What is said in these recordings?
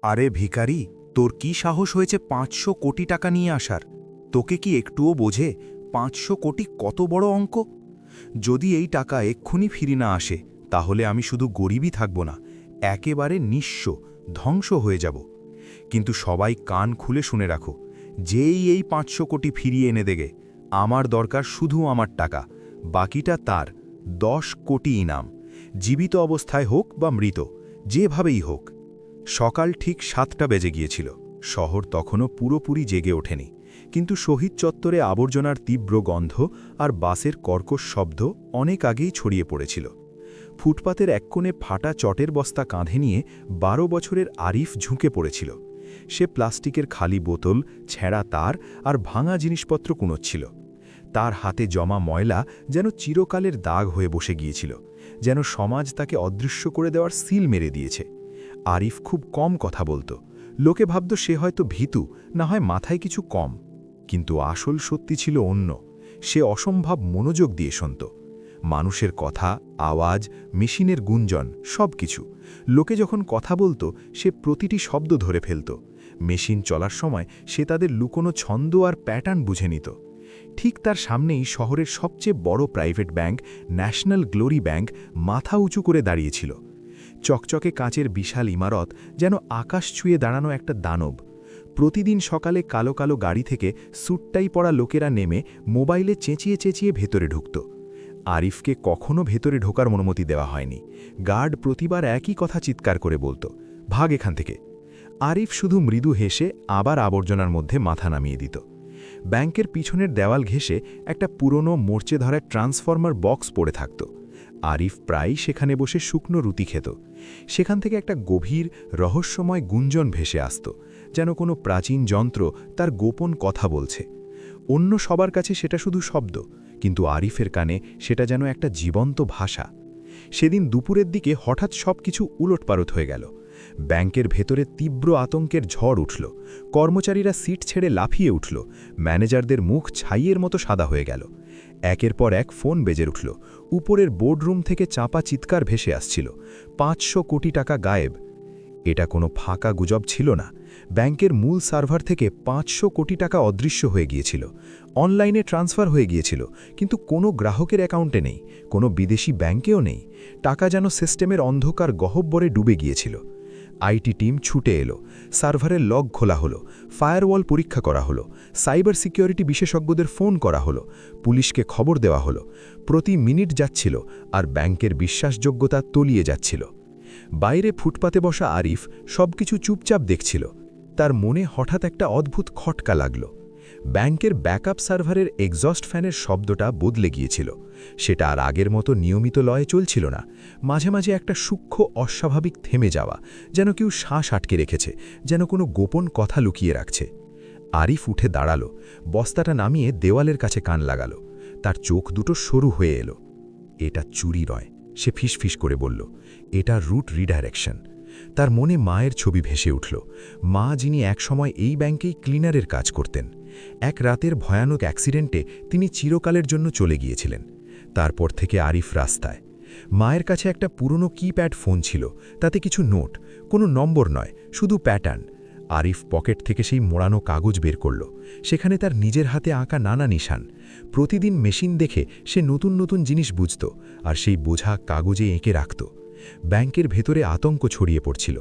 আরে ভিখারি, তোর কি সাহস হয়েছে ৫০০ কোটি টাকা নিয়ে আসার? তোকে কি একটুও বোঝে ৫০০ কোটি কত বড় অঙ্ক? যদি এই টাকা এক্ষুনি ফিরে না আসে, তাহলে আমি শুধু গরিবই থাকব না, একেবারে নিঃস্ব, ধ্বংস হয়ে যাব। কিন্তু সবাই কান খুলে শুনে রাখো, যেই এই ৫০০ কোটি ফিরিয়ে এনে দেগে, আমার দরকার শুধু আমার টাকা, বাকিটা তার। ১০ কোটি ইনাম, জীবিত অবস্থায় হোক বা মৃত, যেভাবেই হোক। সকাল ঠিক ৭টা বেজে গিয়েছিল। শহর তখনও পুরোপুরি জেগে ওঠেনি, কিন্তু শহীদ চত্বরে আবর্জনার তীব্র গন্ধ আর বাসের কর্কশ শব্দ অনেক আগেই ছড়িয়ে পড়েছিল। ফুটপাতের এক কোণে ফাটা চটের বস্তা কাঁধে নিয়ে ১২ বছরের আরিফ ঝুঁকে পড়েছিল। সে প্লাস্টিকের খালি বোতল, ছেঁড়া তার আর ভাঙা জিনিসপত্র কুনোচ্ছিল। তার হাতে জমা ময়লা যেন চিরকালের দাগ হয়ে বসে গিয়েছিল, যেন সমাজ তাকে অদৃশ্য করে দেওয়ার সিল মেরে দিয়েছে। আরিফ খুব কম কথা বলতো। লোকে ভাবত সে হয়তো ভীতু, না হয় মাথায় কিছু কম। কিন্তু আসল সত্যি ছিল অন্য। সে অসম্ভব মনোযোগ দিয়ে শুনত। মানুষের কথা, আওয়াজ, মেশিনের গুঞ্জন, সব কিছু। লোকে যখন কথা বলতো, সে প্রতিটি শব্দ ধরে ফেলত। মেশিন চলার সময় সে তাদের লুকোনো ছন্দ আর প্যাটার্ন বুঝে নিত। ঠিক তার সামনেই শহরের সবচেয়ে বড় private bank, national glory bank, মাথা উঁচু করে দাঁড়িয়েছিল। চকচকে কাচের বিশাল ইমারত যেন আকাশ ছুঁয়ে দাঁড়ানো একটা দানব। প্রতিদিন সকালে কালো কালো গাড়ি থেকে স্যুটটাই পরা লোকেরা নেমে মোবাইলে চেঁচিয়ে চেঁচিয়ে ভেতরে ঢুকত। আরিফকে কখনো ভেতরে ঢোকার অনুমতি দেওয়া হয়নি। গার্ড প্রতিবার একই কথা চিৎকার করে বলতো, ভাগ এখান থেকে। আরিফ শুধু মৃদু হেসে আবার আবর্জনার মধ্যে মাথা নামিয়ে দিত। ব্যাংকের পিছনের দেওয়াল ঘেঁষে একটা পুরনো মরচে ধরা ট্রান্সফরমার বক্স পড়ে থাকত। আরিফ প্রায়ই সেখানে বসে শুকনো রুটি খেত। সেখান থেকে একটা গভীর, রহস্যময় গুঞ্জন ভেসে আসত, যেন কোনো প্রাচীন যন্ত্র তার গোপন কথা বলছে। অন্য সবার কাছে সেটা শুধু শব্দ, কিন্তু আরিফের কানে সেটা যেন একটা জীবন্ত ভাষা। সেদিন দুপুরের দিকে হঠাৎ সবকিছু উলটপালট হয়ে গেল। ব্যাংকের ভেতরে তীব্র আতঙ্কের ঝড় উঠল। কর্মচারীরা সিট ছেড়ে লাফিয়ে উঠল। ম্যানেজারদের মুখ ছাইয়ের মতো সাদা হয়ে গেল। একের পর এক ফোন বেজে উঠল। উপরের বোর্ডরুম থেকে চাপা চিৎকার ভেসে আসছিল, ৫০০ কোটি টাকা গায়েব। এটা কোনো ফাঁকা গুজব ছিল না। ব্যাংকের মূল সার্ভার থেকে ৫০০ কোটি টাকা অদৃশ্য হয়ে গিয়েছিল। অনলাইনে ট্রান্সফার হয়ে গিয়েছিল, কিন্তু কোনো গ্রাহকের অ্যাকাউন্টে নেই, কোনো বিদেশি ব্যাংকেও নেই। টাকা যেন সিস্টেমের অন্ধকার গহ্বরে ডুবে গিয়েছিল। আইটি টিম ছুটে এলো। সার্ভারের লগ খোলা হলো, ফায়ারওয়াল পরীক্ষা করা হলো, সাইবার সিকিউরিটি বিশেষজ্ঞদের ফোন করা হলো, পুলিশকে খবর দেওয়া হলো। প্রতি মিনিট যাচ্ছিল আর ব্যাংকের বিশ্বাসযোগ্যতা তলিয়ে যাচ্ছিল। বাইরে ফুটপাতে বসা আরিফ সবকিছু চুপচাপ দেখছিল। তার মনে হঠাৎ একটা অদ্ভুত খটকা লাগল। ব্যাংকের ব্যাকআপ সার্ভারের এক্সস্ট ফ্যানের শব্দটা বদলে গিয়েছিল। সেটা আর আগের মতো নিয়মিত লয়ে চলছিল না। মাঝে মাঝে একটা সূক্ষ্ম অস্বাভাবিক থেমে যাওয়া, যেন কেউ শ্বাস আটকে রেখেছে, যেন কোনো গোপন কথা লুকিয়ে রাখছে। আরিফ উঠে দাঁড়ালো, বস্তাটা নামিয়ে দেওয়ালের কাছে কান লাগালো। তার চোখ দুটো সরু হয়ে এলো। এটা চুরি নয়, সে ফিসফিস করে বলল, এটা রুট রিডাইরেকশন। তার মনে মায়ের ছবি ভেসে উঠল। মা, যিনি একসময় এই ব্যাংকেই ক্লিনারের কাজ করতেন। এক রাতের ভয়ানক অ্যাক্সিডেন্টে তিনি চিরকালের জন্য চলে গিয়েছিলেন। তারপর থেকে আরিফ রাস্তায়। মায়ের কাছে একটা পুরনো কিপ্যাড ফোন ছিল, তাতে কিছু নোট, কোনো নম্বর নয়, শুধু প্যাটার্ন। আরিফ পকেট থেকে সেই মোড়ানো কাগজ বের করল। সেখানে তার নিজের হাতে আঁকা নানা নিশান। প্রতিদিন মেশিন দেখে সে নতুন নতুন জিনিস বুঝত, আর সেই বোঝা কাগজে এঁকে রাখত। ব্যাংকের ভেতরে আতঙ্ক ছড়িয়ে পড়ছিল।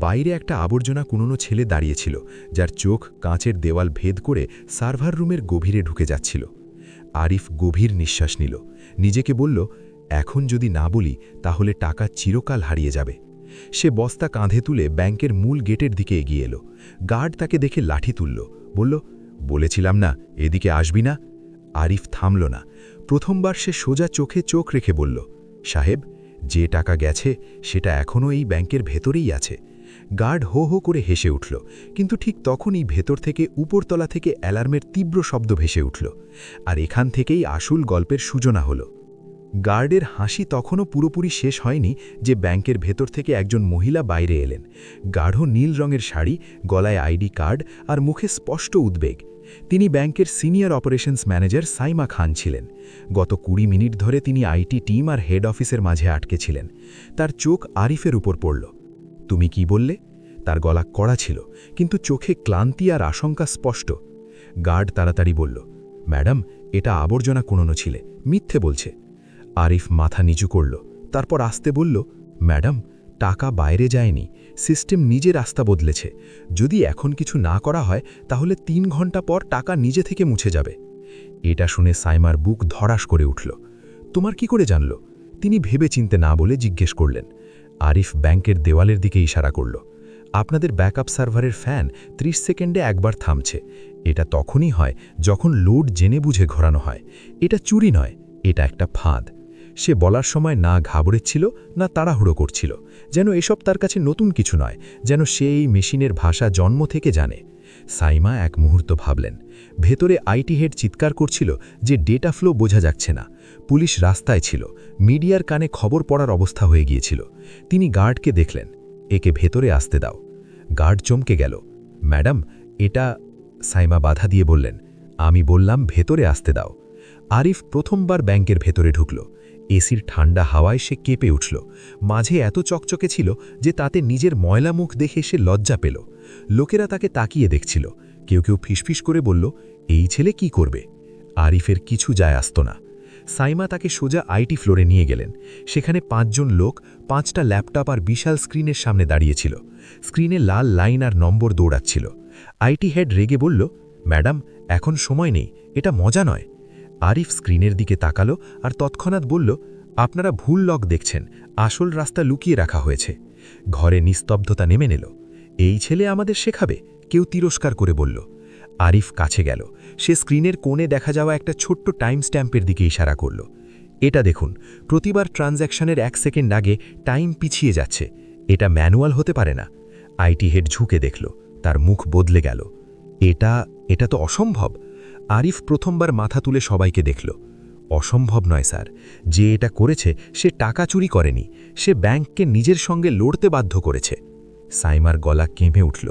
বাইরে একটা আবর্জনা কুনোনো ছেলে দাঁড়িয়েছিল, যার চোখ কাঁচের দেওয়াল ভেদ করে সার্ভার রুমের গভীরে ঢুকে যাচ্ছিল। আরিফ গভীর নিঃশ্বাস নিল। নিজেকে বলল, এখন যদি না বলি তাহলে টাকা চিরকাল হারিয়ে যাবে। সে বস্তা কাঁধে তুলে ব্যাংকের মূল গেটের দিকে এগিয়ে এলো। গার্ড তাকে দেখে লাঠি তুলল, বলল, বলেছিলাম না এদিকে আসবি না। আরিফ থামল না। প্রথমবার সে সোজা চোখে চোখ রেখে বলল, সাহেব, যে টাকা গেছে সেটা এখনও এই ব্যাংকের ভেতরেই আছে। গার্ড হো হো করে হেসে উঠল, কিন্তু ঠিক তখনই ভেতর থেকে উপরতলা থেকে অ্যালার্মের তীব্র শব্দ ভেসে উঠল। আর এখান থেকেই আসল গল্পের সূচনা হলো। গার্ডের হাসি তখনও পুরোপুরি শেষ হয়নি যে ব্যাংকের ভেতর থেকে একজন মহিলা বাইরে এলেন। গাঢ় নীল রঙের শাড়ি, গলায় আইডি কার্ড আর মুখে স্পষ্ট উদ্বেগ। তিনি ব্যাংকের সিনিয়র অপারেশনস ম্যানেজার সাইমা খান ছিলেন। গত ২০ মিনিট ধরে তিনি আইটি টিম আর হেড অফিসের মাঝে আটকে ছিলেন। তার চোখ আরিফের উপর পড়ল। তুমি কি বললে? তার গলা কড়া ছিল, কিন্তু চোখে ক্লান্তি আর আশঙ্কা স্পষ্ট। গার্ড তাড়াতাড়ি বলল, ম্যাডাম, এটা আবর্জনা কুড়োনো ছিলে, মিথ্যে বলছে। আরিফ মাথা নিচু করল, তারপর আস্তে বলল, ম্যাডাম, টাকা বাইরে যায়নি, সিস্টেম নিজে রাস্তা বদলেছে। যদি এখন কিছু না করা হয় তাহলে 3 ঘন্টা পর টাকা নিজে থেকে মুছে যাবে। এটা শুনে সাইমার বুক ধড়াস করে উঠল। তোমার কি করে জানল? তিনি ভেবে চিনতে না বলে জিজ্ঞেস করলেন। আরিফ ব্যাংকের দেওয়ালের দিকে ইশারা করল। আপনাদের ব্যাকআপ সার্ভারের ফ্যান 30 সেকেন্ডে একবার থামছে। এটা তখনই হয় যখন লোড জেনে বুঝে ঘোরানো হয়। এটা চুরি নয়, এটা একটা ফাঁদ। সে বলার সময় না ঘাবড়েছিল না তাড়াহুড়ো করছিল, যেন এসব তার কাছে নতুন কিছু নয়, যেন সে এই মেশিনের ভাষা জন্ম থেকে জানে। সাইমা এক মুহূর্ত ভাবলেন। ভেতরে আইটি হেড চিৎকার করছিল যে ডেটা ফ্লো বোঝা যাচ্ছে না। পুলিশ রাস্তায় ছিল, মিডিয়ার কানে খবর পড়ার অবস্থা হয়ে গিয়েছিল। তিনি গার্ডকে দেখলেন, একে ভেতরে আসতে দাও। গার্ড চমকে গেল। ম্যাডাম, এটা... সাইমা বাধা দিয়ে বললেন, আমি বললাম ভেতরে আসতে দাও। আরিফ প্রথমবার ব্যাংকের ভেতরে ঢুকল। এসির ঠান্ডা হাওয়ায় সে কেঁপে উঠল। মাঝে এত চকচকে ছিল যে তাতে নিজের ময়লা মুখ দেখে সে লজ্জা পেল। লোকেরা তাকে তাকিয়ে দেখছিল। কেউ কেউ ফিসফিস করে বলল, এই ছেলে কি করবে? আরিফের কিছু যায় আসত না। সাইমা তাকে সোজা আইটি ফ্লোরে নিয়ে গেলেন। সেখানে 5 জন লোক 5টা ল্যাপটপ আর বিশাল স্ক্রিনের সামনে দাঁড়িয়েছিল। স্ক্রিনে লাল লাইন আর নম্বর দৌড়াচ্ছিল। আইটি হেড রেগে বলল, ম্যাডাম, এখন সময় নেই, এটা মজা নয়। আরিফ স্ক্রিনের দিকে তাকালো আর তৎক্ষণাৎ বলল, আপনারা ভুল লক দেখছেন, আসল রাস্তা লুকিয়ে রাখা হয়েছে। ঘরে নিস্তব্ধতা নেমে এল। এই ছেলে আমাদের শেখাবে, কেউ তিরস্কার করে বলল। আরিফ কাছে গেল। সে স্ক্রিনের কোণে দেখা যাওয়া একটা ছোট্ট টাইম স্ট্যাম্পের দিকে ইশারা করল। এটা দেখুন, প্রতিবার ট্রানজ্যাকশনের 1 সেকেন্ড আগে টাইম পিছিয়ে যাচ্ছে। এটা ম্যানুয়াল হতে পারে না। আইটি হেড ঝুঁকে দেখল, তার মুখ বদলে গেল। এটা তো অসম্ভব। আরিফ প্রথমবার মাথা তুলে সবাইকে দেখল। অসম্ভব নয় স্যার, যে এটা করেছে সে টাকা চুরি করেনি, সে ব্যাংককে নিজের সঙ্গে লড়তে বাধ্য করেছে। সাইমার গলা কেঁপে উঠল।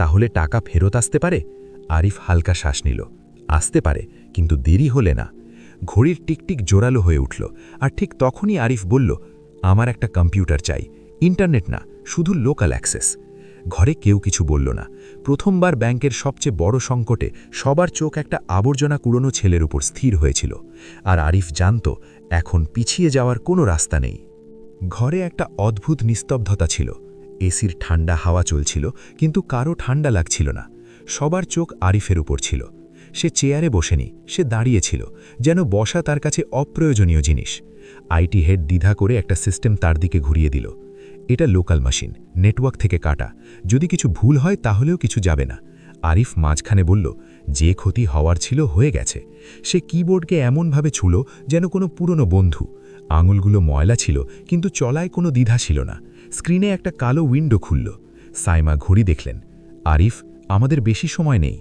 তাহলে টাকা ফেরত আসতে পারে? আরিফ হালকা শ্বাস নিল। আসতে পারে, কিন্তু দেরি হলে না। ঘড়ির টিকটিক জোরালো হয়ে উঠল, আর ঠিক তখনই আরিফ বলল, আমার একটা কম্পিউটার চাই, ইন্টারনেট না, শুধু লোকাল অ্যাক্সেস। ঘরে কেউ কিছু বলল না। প্রথমবার ব্যাংকের সবচেয়ে বড় সংকটে সবার চোখ একটা আবর্জনা কুড়োনো ছেলের উপর স্থির হয়েছিল। আর আরিফ জানত, এখন পিছিয়ে যাওয়ার কোনো রাস্তা নেই। ঘরে একটা অদ্ভুত নিস্তব্ধতা ছিল। এসির ঠান্ডা হাওয়া চলছিল, কিন্তু কারো ঠান্ডা লাগছিল না। সবার চোখ আরিফের উপর ছিল। সে চেয়ারে বসেনি, সে দাঁড়িয়েছিল, যেন বসা তার কাছে অপ্রয়োজনীয় জিনিস। আইটি হেড দ্বিধা করে একটা সিস্টেম তার দিকে ঘুরিয়ে দিল। এটা লোকাল মেশিন, নেটওয়ার্ক থেকে কাটা, যদি কিছু ভুল হয় তাহলেও কিছু যাবে না। আরিফ মাঝখানে বলল, যে ক্ষতি হওয়ার ছিল হয়ে গেছে। সে কিবোর্ডকে এমনভাবে ছুল যেন কোনো পুরনো বন্ধু। আঙুলগুলো ময়লা ছিল, কিন্তু চলায় কোনো দ্বিধা ছিল না। স্ক্রিনে একটা কালো উইন্ডো খুলল। সাইমা ঘড়ি দেখলেন। আরিফ, আমাদের বেশি সময় নেই।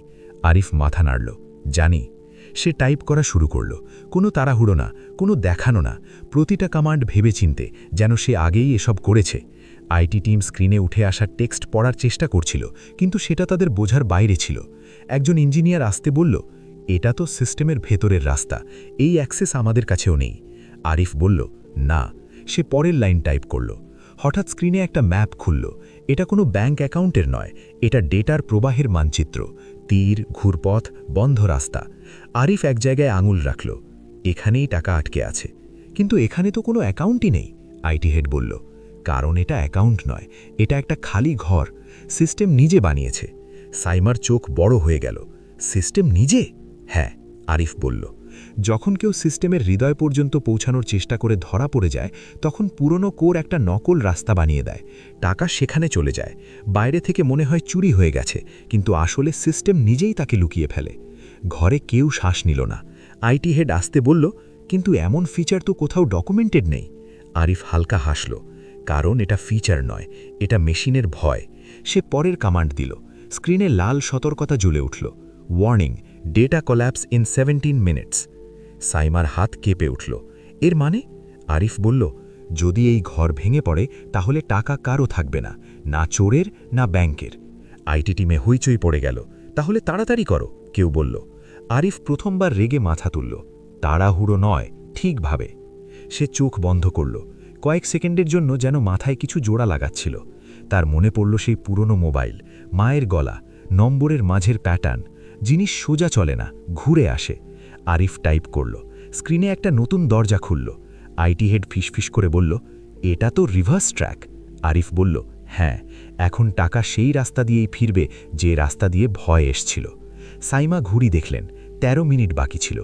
আরিফ মাথা নাড়ল, জানি। সে টাইপ করা শুরু করল। কোনো তাড়াহুড়ো না, কোনো দেখানো না, প্রতিটা কমান্ড ভেবে চিনতে, যেন সে আগেই এসব করেছে। আইটি টিম স্ক্রিনে উঠে আসা টেক্সট পড়ার চেষ্টা করছিল, কিন্তু সেটা তাদের বোঝার বাইরে ছিল। একজন ইঞ্জিনিয়ার আসতে বলল, এটা তো সিস্টেমের ভেতরের রাস্তা, এই অ্যাক্সেস আমাদের কাছেও নেই। আরিফ বলল, না। সে পরের লাইন টাইপ করল। হঠাৎ স্ক্রিনে একটা ম্যাপ খুলল। এটা কোনো ব্যাংক অ্যাকাউন্টের নয়, এটা ডেটার প্রবাহের মানচিত্র। তীর, ঘুরপথ, বন্ধ রাস্তা। আরিফ এক জায়গায় আঙুল রাখল। এখানেই টাকা আটকে আছে। কিন্তু এখানে তো কোনো অ্যাকাউন্টই নেই, আইটি হেড বলল। কারণ এটা অ্যাকাউন্ট নয়, এটা একটা খালি ঘর। সিস্টেম নিজে বানিয়েছে। সাইমার চোখ বড় হয়ে গেল। সিস্টেম নিজে? হ্যাঁ, আরিফ বলল। যখন কেউ সিস্টেমের হৃদয় পর্যন্ত পৌঁছানোর চেষ্টা করে ধরা পড়ে যায়, তখন পুরনো কোর একটা নকল রাস্তা বানিয়ে দেয়। টাকা সেখানে চলে যায়। বাইরে থেকে মনে হয় চুরি হয়ে গেছে, কিন্তু আসলে সিস্টেম নিজেই তাকে লুকিয়ে ফেলে। ঘরে কেউ শ্বাস নিল না। আইটি হেড আসতে বলল, কিন্তু এমন ফিচার তো কোথাও ডকুমেন্টেড নেই। আরিফ হালকা হাসল। কারণ এটা ফিচার নয়, এটা মেশিনের ভয়। সে পরের কমান্ড দিল। স্ক্রিনে লাল সতর্কতা জ্বলে উঠল। Warning, data collapse in 17 minutes. সাইমার হাত কেঁপে উঠল। এর মানে? আরিফ বলল, যদি এই ঘর ভেঙে পড়ে তাহলে টাকা কারও থাকবে না, না চোরের না ব্যাংকের। আইটি টিমে হইচই পড়ে গেল। তাহলে তাড়াতাড়ি করো, কেউ বলল। আরিফ প্রথমবার রেগে মাথা তুলল। তাড়াহুড়ো নয়, ঠিকভাবে। সে চোখ বন্ধ করল। কয়েক সেকেন্ডের জন্য যেন মাথায় কিছু জোড়া লাগাচ্ছিল। তার মনে পড়ল সেই পুরনো মোবাইল, মায়ের গলা, নম্বরের মাঝের প্যাটার্ন। জিনিস সোজা চলে না, ঘুরে আসে। আরিফ টাইপ করল, স্ক্রিনে একটা নতুন দরজা খুলল। আইটি হেড ফিসফিস করে বলল, এটা তো রিভার্স ট্র্যাক। আরিফ বলল, হ্যাঁ, এখন টাকা সেই রাস্তা দিয়েই ফিরবে যে রাস্তা দিয়ে ভয় এসছিল। সাইমা ঘুড়ি দেখলেন, ১৩ মিনিট বাকি ছিল।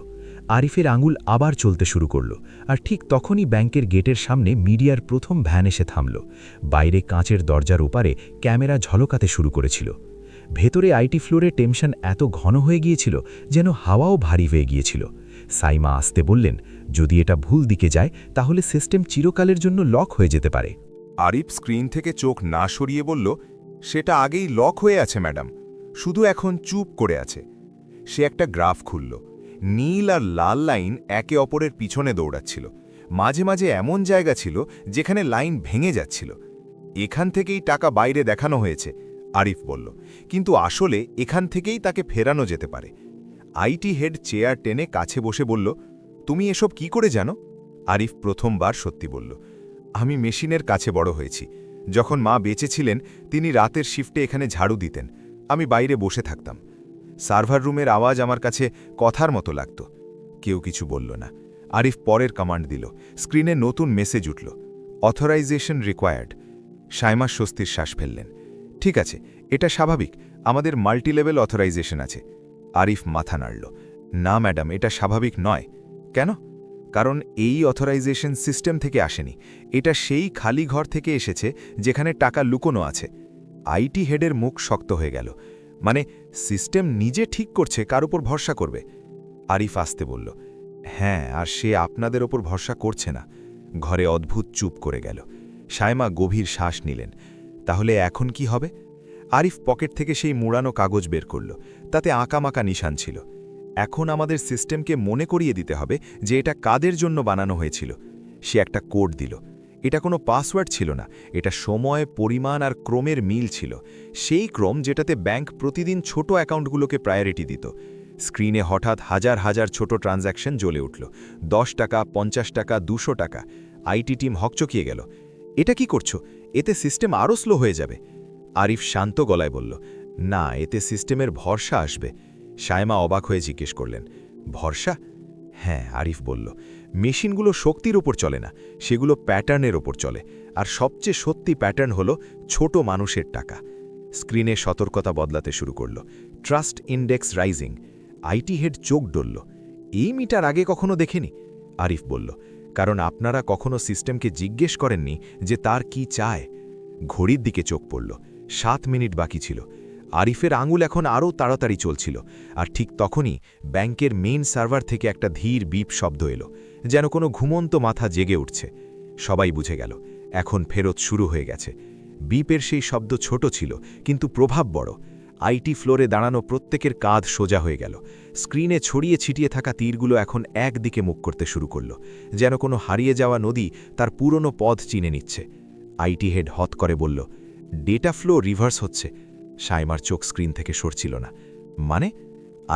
আরিফের আঙুল আবার চলতে শুরু করল, আর ঠিক তখনই ব্যাংকের গেটের সামনে মিডিয়ার প্রথম ভ্যান এসে থামল। বাইরে কাঁচের দরজার ওপারে ক্যামেরা ঝলকাতে শুরু করেছিল। ভেতরে আইটি ফ্লোরে টেনশন এত ঘন হয়ে গিয়েছিল যেন হাওয়াও ভারী হয়ে গিয়েছিল। সাইমা আসতে বললেন, যদি এটা ভুল দিকে যায় তাহলে সিস্টেম চিরকালের জন্য লক হয়ে যেতে পারে। আরিফ স্ক্রিন থেকে চোখ না সরিয়ে বলল, সেটা আগেই লক হয়ে আছে ম্যাডাম, শুধু এখন চুপ করে আছে। সে একটা গ্রাফ খুলল। নীল আর লাল লাইন একে অপরের পিছনে দৌড়াচ্ছিল। মাঝে মাঝে এমন জায়গা ছিল যেখানে লাইন ভেঙে যাচ্ছিল। এখান থেকেই টাকা বাইরে দেখানো হয়েছে, আরিফ বলল, কিন্তু আসলে এখান থেকেই তাকে ফেরানো যেতে পারে। আইটি হেড চেয়ার টেনে কাছে বসে বলল, তুমি এসব কি করে জানো? আরিফ প্রথমবার সত্যি বলল, আমি মেশিনের কাছে বড় হয়েছি। যখন মা বেঁচে ছিলেন তিনি রাতের শিফটে এখানে ঝাড়ু দিতেন, আমি বাইরে বসে থাকতাম। সার্ভার রুমের আওয়াজ আমার কাছে কথার মতো লাগত। কেউ কিছু বলল না। আরিফ পরের কমান্ড দিল। স্ক্রিনে নতুন মেসেজ উঠল, অথরাইজেশন রিকোয়ার্ড। সাইমা স্বস্তির শ্বাস ফেললেন। ঠিক আছে, এটা স্বাভাবিক, আমাদের মাল্টিলেভেল অথরাইজেশন আছে। আরিফ মাথা নাড়ল। না ম্যাডাম, এটা স্বাভাবিক নয়। কেন? কারণ এই অথরাইজেশন সিস্টেম থেকে আসেনি, এটা সেই খালি ঘর থেকে এসেছে যেখানে টাকা লুকোনো আছে। আইটি হেডের মুখ শক্ত হয়ে গেল। মানে সিস্টেম নিজে ঠিক করছে কার উপর ভরসা করবে? আরিফ আসতে বলল, হ্যাঁ, আর সে আপনাদের ওপর ভরসা করছে না। ঘরে অদ্ভুত চুপ করে গেল। সাইমা গভীর শ্বাস নিলেন। তাহলে এখন কি হবে? আরিফ পকেট থেকে সেই মুড়ানো কাগজ বের করল। তাতে আঁকামাকা নিশান ছিল। এখন আমাদের সিস্টেমকে মনে করিয়ে দিতে হবে যে এটা কাদের জন্য বানানো হয়েছিল। সে একটা কোড দিল। এটা কোনো পাসওয়ার্ড ছিল না, এটা সময়, পরিমাণ আর ক্রমের মিল ছিল। সেই ক্রম যেটাতে ব্যাংক প্রতিদিন ছোট অ্যাকাউন্টগুলোকে প্রায়োরিটি দিত। স্ক্রিনে হঠাৎ হাজার হাজার ছোট ট্রানজ্যাকশন জ্বলে উঠল। ১০ টাকা, ৫০ টাকা, ২০০ টাকা। আইটি টিম হকচকিয়ে গেল। এটা কি করছো? এতে সিস্টেম আরও স্লো হয়ে যাবে। আরিফ শান্ত গলায় বলল, না, এতে সিস্টেমের ভরসা আসবে। সাইমা অবাক হয়ে জিজ্ঞেস করলেন, ভরসা? হ্যাঁ, আরিফ বলল, মেশিনগুলো শক্তির ওপর চলে না, সেগুলো প্যাটার্নের ওপর চলে। আর সবচেয়ে সত্যি প্যাটার্ন হলো ছোট মানুষের টাকা। স্ক্রিনে সতর্কতা বদলাতে শুরু করল। Trust index rising. IT head চোখ ডলল। এই মিটার আগে কখনো দেখেনি। আরিফ বলল, কারণ আপনারা কখনো সিস্টেমকে জিজ্ঞেস করেননি যে তার কি চায়। ঘড়ির দিকে চোখ পড়ল। ৭ মিনিট বাকি ছিল। আরিফের আঙুল এখন আরও তাড়াতাড়ি চলছিল। আর ঠিক তখনই ব্যাংকের মেইন সার্ভার থেকে একটা ধীর বিপ শব্দ এলো, যেন কোনো ঘুমন্ত মাথা জেগে উঠছে। সবাই বুঝে গেল, এখন ফেরত শুরু হয়ে গেছে। বিপের সেই শব্দ ছোট ছিল, কিন্তু প্রভাব বড়। আইটি ফ্লোরে দাঁড়ানো প্রত্যেকের কাঁধ সোজা হয়ে গেল। স্ক্রিনে ছড়িয়ে ছিটিয়ে থাকা তীরগুলো এখন একদিকে মুখ করতে শুরু করল, যেন কোনো হারিয়ে যাওয়া নদী তার পুরনো পথ চিনে নিচ্ছে। আইটি হেড হত করে বলল, ডেটা ফ্লো রিভার্স হচ্ছে। সাইমার চোখ স্ক্রিন থেকে সরছিল না। মানে?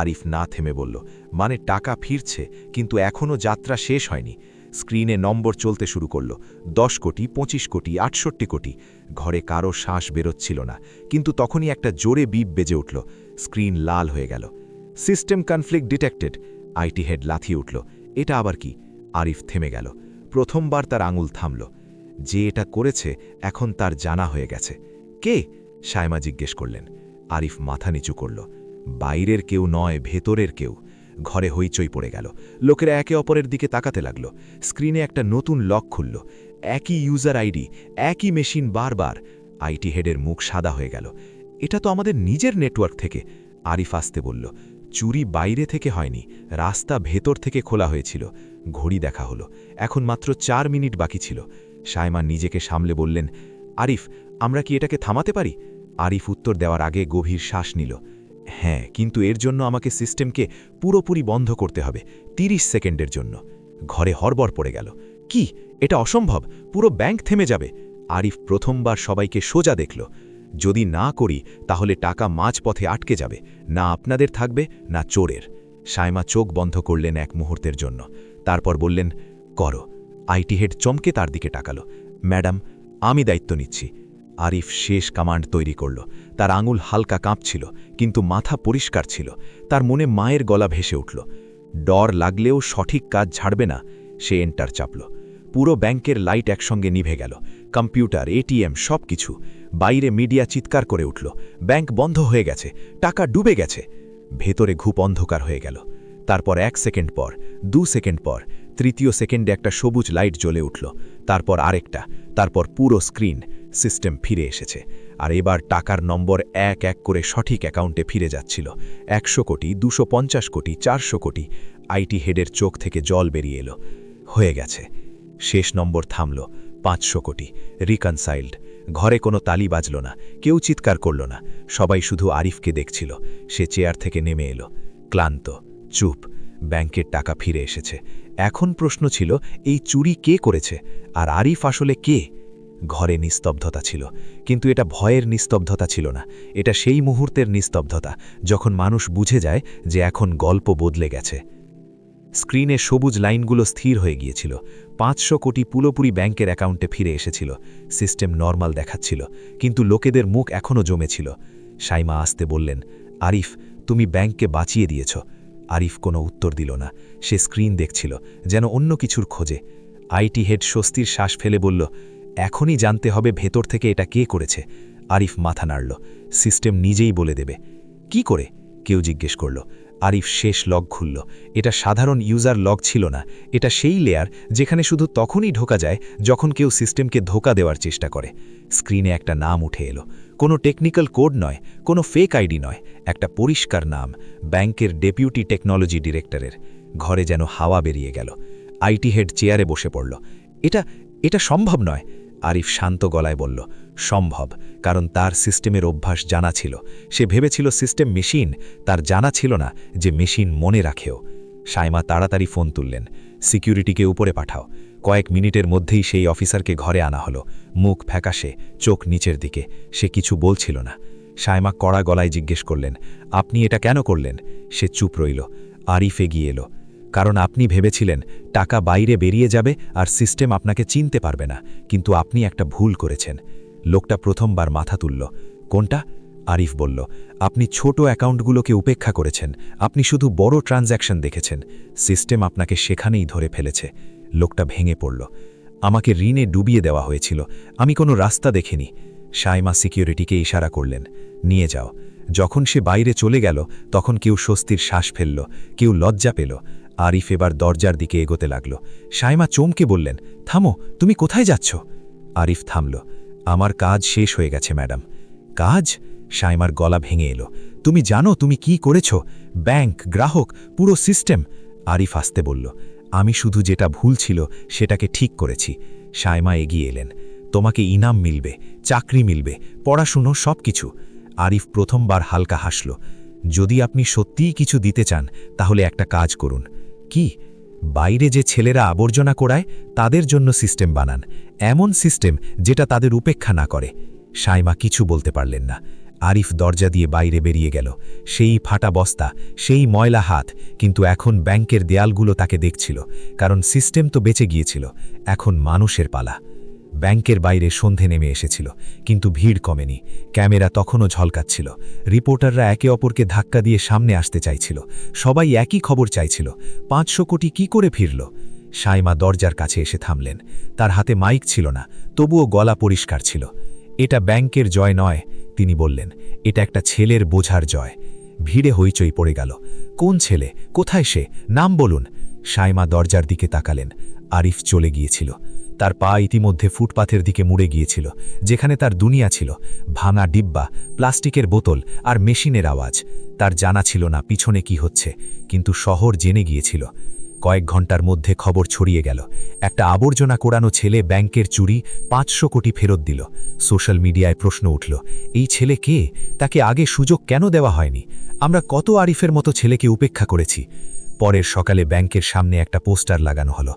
আরিফ না থেমে বলল, মানে টাকা ফিরছে, কিন্তু এখনও যাত্রা শেষ হয়নি। স্ক্রিনে নম্বর চলতে শুরু করল, ১০ কোটি, ২৫ কোটি, ৬৮ কোটি। ঘরে কারো শ্বাস বেরোচ্ছিল না, কিন্তু তখনই একটা জোরে বিপ বেজে উঠল। স্ক্রিন লাল হয়ে গেল। System conflict detected. IT head লাথিয়ে উঠল। এটা আবার কি? আরিফ থেমে গেল। প্রথমবার তার আঙুল থামল। যে এটা করেছে এখন তার জানা হয়ে গেছে। কে? সাইমা জিজ্ঞেস করলেন। আরিফ মাথা নিচু করল। বাইরের কেউ নয়, ভেতরের কেউ। ঘরে হইচই পড়ে গেল। লোকেরা একে অপরের দিকে তাকাতে লাগল। স্ক্রিনে একটা নতুন লক খুলল। একই ইউজার আইডি, একই মেশিন, বারবার। আইটি হেডের মুখ সাদা হয়ে গেল। এটা তো আমাদের নিজের নেটওয়ার্ক থেকে। আরিফ আসতে বলল, চুরি বাইরে থেকে হয়নি, রাস্তা ভেতর থেকে খোলা হয়েছিল। ঘড়ি দেখা হলো, এখন মাত্র ৪ মিনিট বাকি ছিল। সাইমা নিজেকে সামলে বললেন, আরিফ, আমরা কি এটাকে থামাতে পারি? আরিফ উত্তর দেওয়ার আগে গভীর শ্বাস নিল। হ্যাঁ, কিন্তু এর জন্য আমাকে সিস্টেমকে পুরোপুরি বন্ধ করতে হবে, ৩০ সেকেন্ডের জন্য। ঘরে হড়বড় পড়ে গেল। কি? এটা অসম্ভব, পুরো ব্যাংক থেমে যাবে। আরিফ প্রথমবার সবাইকে সোজা দেখল। যদি না করি তাহলে টাকা মাঝপথে আটকে যাবে, না আপনাদের থাকবে না চোরের। সাইমা চোখ বন্ধ করলেন এক মুহূর্তের জন্য, তারপর বললেন, করো। আইটি হেড চমকে তার দিকে তাকালো। ম্যাডাম, আমি দায়িত্ব নিচ্ছি। আরিফ শেষ কমান্ড তৈরি করল। তার আঙুল হালকা কাঁপছিল, কিন্তু মাথা পরিষ্কার ছিল। তার মনে মায়ের গলা ভেসে উঠল। ডর লাগলেও সঠিক কাজ ছাড়বে না। সে এন্টার চাপল। পুরো ব্যাংকের লাইট একসঙ্গে নিভে গেল। কম্পিউটার, এটিএম, সবকিছু। বাইরে মিডিয়া চিৎকার করে উঠল, ব্যাংক বন্ধ হয়ে গেছে, টাকা ডুবে গেছে। ভেতরে ঘুপ অন্ধকার হয়ে গেল। তারপর 1 সেকেন্ড পর, 2 সেকেন্ড পর, তৃতীয় সেকেন্ডে একটা সবুজ লাইট জ্বলে উঠল। তারপর আরেকটা, তারপর পুরো স্ক্রিন। সিস্টেম ফিরে এসেছে। আর এবার টাকার নম্বর এক এক করে সঠিক অ্যাকাউন্টে ফিরে যাচ্ছিল। 100 কোটি, 250 কোটি, 400 কোটি। আইটি হেডের চোখ থেকে জল বেরিয়ে এলো। হয়ে গেছে। শেষ নম্বর থামল। 500 কোটি। রিকনসাইল্ড। ঘরে কোনো তালি বাজল না, কেউ চিৎকার করল না। সবাই শুধু আরিফকে দেখছিল। সে চেয়ার থেকে নেমে এলো, ক্লান্ত, চুপ। ব্যাংকের টাকা ফিরে এসেছে। এখন প্রশ্ন ছিল, এই চুরি কে করেছে, আর আরিফ আসলে কে? ঘরে নিস্তব্ধতা ছিল, কিন্তু এটা ভয়ের নিস্তব্ধতা ছিল না। এটা সেই মুহূর্তের নিস্তব্ধতা যখন মানুষ বুঝে যায় যে এখন গল্প বদলে গেছে। স্ক্রিনে সবুজ লাইনগুলো স্থির হয়ে গিয়েছিল। 500 কোটি পুরোপুরি ব্যাংকের অ্যাকাউন্টে ফিরে এসেছিল। সিস্টেম নরমাল দেখাচ্ছিল, কিন্তু লোকেদের মুখ এখনও জমেছিল। সাইমা আসতে বললেন, আরিফ, তুমি ব্যাংককে বাঁচিয়ে দিয়েছ। আরিফ কোনো উত্তর দিল না। সে স্ক্রিন দেখছিল, যেন অন্য কিছুর খোঁজে। আইটি হেড স্বস্তির শ্বাস ফেলে বলল, এখনই জানতে হবে ভেতর থেকে এটা কে করেছে। আরিফ মাথা নাড়ল। সিস্টেম নিজেই বলে দেবে। কি করে? কেউ জিজ্ঞেস করল। আরিফ শেষ লগ খুলল। এটা সাধারণ ইউজার লগ ছিল না। এটা সেই লেয়ার যেখানে শুধু তখনই ঢোকা যায় যখন কেউ সিস্টেমকে ধোঁকা দেওয়ার চেষ্টা করে। স্ক্রিনে একটা নাম উঠে এলো। কোনো টেকনিক্যাল কোড নয়, কোনো ফেক আইডি নয়, একটা পরিষ্কার নাম, ব্যাংকের ডেপুটি টেকনোলজি ডিরেক্টরের। ঘরে যেন হাওয়া বেরিয়ে গেল। আইটি হেড চেয়ারে বসে পড়ল। এটা সম্ভব নয়। আরিফ শান্ত গলায় বলল, সম্ভব, কারণ তার সিস্টেমের অভ্যাস জানা ছিল। সে ভেবেছিল সিস্টেম মেশিন, তার জানা ছিল না যে মেশিন মনে রাখেও। সাইমা তাড়াতাড়ি ফোন তুললেন, সিকিউরিটিকে উপরে পাঠাও। কয়েক মিনিটের মধ্যেই সেই অফিসারকে ঘরে আনা হলো। মুখ ফ্যাকাশে, চোখ নিচের দিকে। সে কিছু বলছিল না। সাইমা কড়া গলায় জিজ্ঞেস করলেন, আপনি এটা কেন করলেন? সে চুপ রইল। আরিফ এগিয়ে এলো, কারণ আপনি ভেবেছিলেন টাকা বাইরে বেরিয়ে যাবে আর সিস্টেম আপনাকে চিনতে পারবে না, কিন্তু আপনি একটা ভুল করেছেন। লোকটা প্রথমবার মাথা তুলল। কোনটা? আরিফ বলল, আপনি ছোট অ্যাকাউন্টগুলোকে উপেক্ষা করেছেন। আপনি শুধু বড় ট্রানজ্যাকশন দেখেছেন। সিস্টেম আপনাকে সেখানেই ধরে ফেলেছে। লোকটা ভেঙে পড়ল। আমাকে ঋণে ডুবিয়ে দেওয়া হয়েছিল, আমি কোনো রাস্তা দেখিনি। সাইমা সিকিউরিটিকে ইশারা করলেন, নিয়ে যাও। যখন সে বাইরে চলে গেল তখন কেউ স্বস্তির শ্বাস ফেলল, কেউ লজ্জা পেল। আরিফ এবার দরজার দিকে এগোতে লাগল। সাইমা চমকে বললেন, থামো, তুমি কোথায় যাচ্ছ? আরিফ থামল। আমার কাজ শেষ হয়ে গেছে ম্যাডাম। কাজ? সাইমার গলা ভেঙে এলো। তুমি জানো তুমি কি করেছ? ব্যাংক, গ্রাহক, পুরো সিস্টেম। আরিফ আসতে বলল, আমি শুধু যেটা ভুল ছিল সেটাকে ঠিক করেছি। সাইমা এগিয়ে এলেন, তোমাকে ইনাম মিলবে, চাকরি মিলবে, পড়াশুনো, সব কিছু। আরিফ প্রথমবার হালকা হাসল। যদি আপনি সত্যিই কিছু দিতে চান তাহলে একটা কাজ করুন। কি? বাইরে যে ছেলেরা আবর্জনা কোড়ায় তাদের জন্য সিস্টেম বানান, এমন সিস্টেম যেটা তাদের উপেক্ষা না করে। সাইমা কিছু বলতে পারলেন না। আরিফ দরজা দিয়ে বাইরে বেরিয়ে গেল। সেই ফাটা বস্তা, সেই ময়লা হাত, কিন্তু এখন ব্যাংকের দেয়ালগুলো তাকে দেখছিল, কারণ সিস্টেম তো বেঁচে গিয়েছিল। এখন মানুষের পালা। ব্যাংকের বাইরে সন্ধে নেমে এসেছিল, কিন্তু ভিড় কমেনি। ক্যামেরা তখনও ঝলকাচ্ছিল। রিপোর্টাররা একে অপরকে ধাক্কা দিয়ে সামনে আসতে চাইছিল। সবাই একই খবর চাইছিল, 500 কোটি কি করে ফিরল? সাইমা দরজার কাছে এসে থামলেন। তার হাতে মাইক ছিল না, তবুও গলা পরিষ্কার ছিল। এটা ব্যাংকের জয় নয়, তিনি বললেন, এটা একটা ছেলের বোঝার জয়। ভিড়ে হইচই পড়ে গেল। কোন ছেলে? কোথায় সে? নাম বলুন। সাইমা দরজার দিকে তাকালেন। আরিফ চলে গিয়েছিল। তার পা ইতিমধ্যে ফুটপাথের দিকে মুড়ে গিয়েছিল, যেখানে তার দুনিয়া ছিল। ভাঙা ডিব্বা, প্লাস্টিকের বোতল আর মেশিনের আওয়াজ। তার জানা ছিল না পিছনে কি হচ্ছে, কিন্তু শহর জেনে গিয়েছিল। কয়েক ঘন্টার মধ্যে খবর ছড়িয়ে গেল। একটা আবর্জনা কোড়ানো ছেলে ব্যাংকের চুরি 500 কোটি ফেরত দিল। সোশ্যাল মিডিয়ায় প্রশ্ন উঠল, এই ছেলে কে? তাকে আগে সুযোগ কেন দেওয়া হয়নি? আমরা কত আরিফের মতো ছেলেকে উপেক্ষা করেছি। পরের সকালে ব্যাংকের সামনে একটা পোস্টার লাগানো হলো,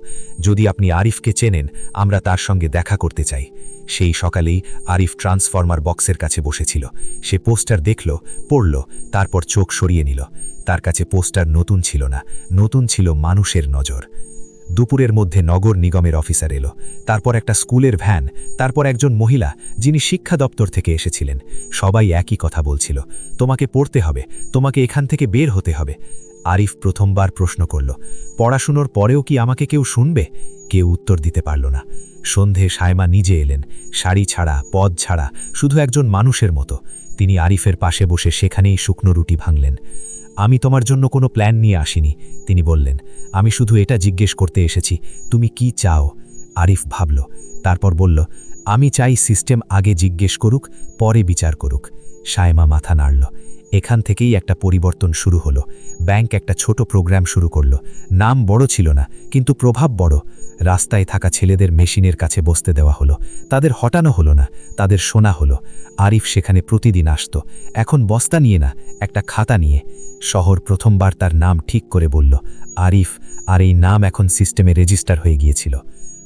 যদি আপনি আরিফকে চেনেন আমরা তার সঙ্গে দেখা করতে চাই। সেই সকালেই আরিফ ট্রান্সফরমার বক্সের কাছে বসেছিল। সে পোস্টার দেখল, পড়ল, তারপর চোখ সরিয়ে নিল। তার কাছে পোস্টার নতুন ছিল না, নতুন ছিল মানুষের নজর। দুপুরের মধ্যে নগর নিগমের অফিসার এলো, তারপর একটা স্কুলের ভ্যান, তারপর একজন মহিলা যিনি শিক্ষা দপ্তর থেকে এসেছিলেন। সবাই একই কথা বলছিল, তোমাকে পড়তে হবে, তোমাকে এখান থেকে বের হতে হবে। আরিফ প্রথমবার প্রশ্ন করল, পড়াশুনোর পরেও কি আমাকে কেউ শুনবে? কেউ উত্তর দিতে পারল না। সন্ধে সায়মা নিজে এলেন, শাড়ি ছাড়া, পদ ছাড়া, শুধু একজন মানুষের মতো। তিনি আরিফের পাশে বসে সেখানেই শুকনো রুটি ভাঙলেন। আমি তোমার জন্য কোনো প্ল্যান নিয়ে আসিনি, তিনি বললেন। আমি শুধু এটা জিজ্ঞেস করতে এসেছি, তুমি কি চাও? আরিফ ভাবল, তারপর বলল, আমি চাই সিস্টেম আগে জিজ্ঞেস করুক, পরে বিচার করুক। সায়মা মাথা নাড়ল। এখান থেকেই একটা পরিবর্তন শুরু হলো। ব্যাংক একটা ছোট প্রোগ্রাম শুরু করল। নাম বড় ছিল না, কিন্তু প্রভাব বড়। রাস্তায় থাকা ছেলেদের মেশিনের কাছে বসতে দেওয়া হলো। তাদের হটানো হলো না, তাদের শোনা হলো। আরিফ সেখানে প্রতিদিন আসত, এখন বস্তা নিয়ে না, একটা খাতা নিয়ে। শহর প্রথমবার তার নাম ঠিক করে বলল, আরিফ, আর এই নাম এখন সিস্টেমে রেজিস্টার হয়ে গিয়েছিল।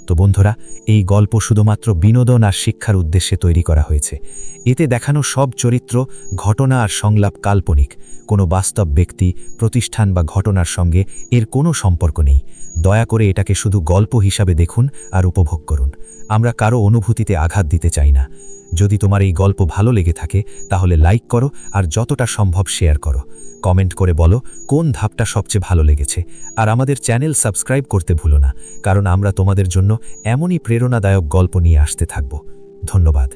তো বন্ধুরা, এই গল্প শুধুমাত্র বিনোদন আর শিক্ষার উদ্দেশ্যে তৈরি করা হয়েছে। এতে দেখানো সব চরিত্র, ঘটনা আর সংলাপ কাল্পনিক। কোনো বাস্তব ব্যক্তি, প্রতিষ্ঠান বা ঘটনার সঙ্গে এর কোনো সম্পর্ক নেই। দয়া করে এটাকে শুধু গল্প হিসাবে দেখুন আর উপভোগ করুন। আমরা কারো অনুভূতিতে আঘাত দিতে চাই না। যদি তোমার এই গল্প ভালো লেগে থাকে তাহলে লাইক করো আর যতটা সম্ভব শেয়ার করো। কমেন্ট করে বলো কোন ধাপটা সবচেয়ে ভালো লেগেছে। আর আমাদের চ্যানেল সাবস্ক্রাইব করতে ভুলো না, কারণ আমরা তোমাদের জন্য এমনই প্রেরণাদায়ক গল্প নিয়ে আসতে থাকব। ধন্যবাদ।